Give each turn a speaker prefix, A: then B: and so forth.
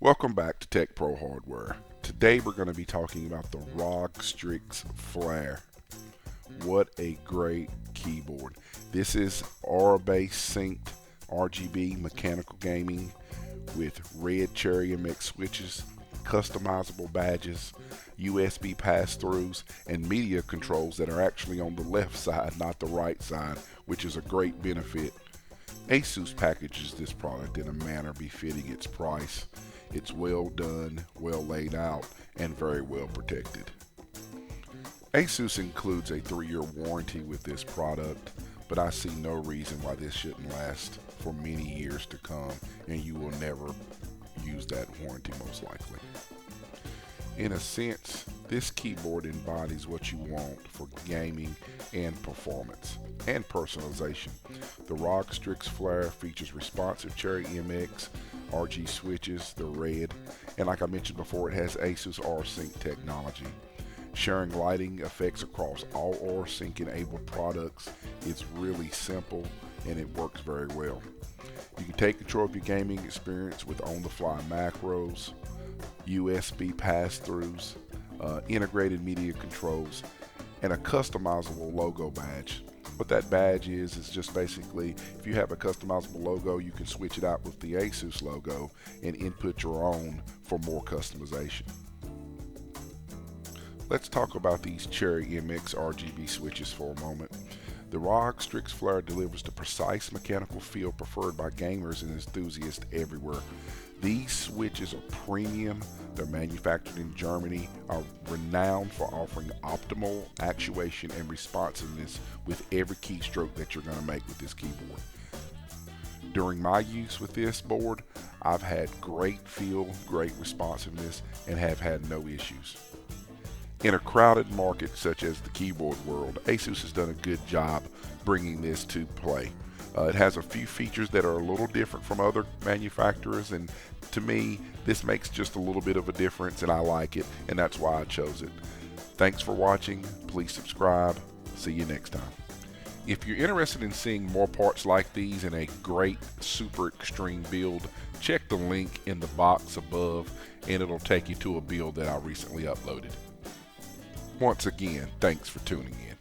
A: Welcome back to Tech Pro Hardware. Today we're going to be talking about the Rog Strix Flare. What a great keyboard. This is aura-based synced RGB mechanical gaming with red cherry MX switches, customizable badges, USB pass-throughs, and media controls that are actually on the left side, not the right side, which is a great benefit. Asus packages this product in a manner befitting its price. It's well done, well laid out, and very well protected. Asus includes a 3-year warranty with this product, but I see no reason why this shouldn't last for many years to come, and you will never use that warranty most likely. In a sense, this keyboard embodies what you want for gaming and performance and personalization. The Rog Strix Flare features responsive Cherry MX RG switches, the red, and like I mentioned before, it has Asus R-Sync technology. Sharing lighting effects across all R-Sync enabled products is really simple and it works very well. You can take control of your gaming experience with on-the-fly macros, USB pass-throughs, integrated media controls, and a customizable logo badge. What that badge is just basically, if you have a customizable logo, you can switch it out with the Asus logo and input your own for more customization. Let's talk about these Cherry MX RGB switches for a moment. The Rog Strix Flare delivers the precise mechanical feel preferred by gamers and enthusiasts everywhere. These switches are premium, they're manufactured in Germany, are renowned for offering optimal actuation and responsiveness with every keystroke that you're going to make with this keyboard. During my use with this board, I've had great feel, great responsiveness, and have had no issues. In a crowded market such as the keyboard world, Asus has done a good job bringing this to play. It has a few features that are a little different from other manufacturers, and to me, this makes just a little bit of a difference, and I like it, and that's why I chose it. Thanks for watching. Please subscribe. See you next time. If you're interested in seeing more parts like these in a great super extreme build, check the link in the box above, and it'll take you to a build that I recently uploaded. Once again, thanks for tuning in.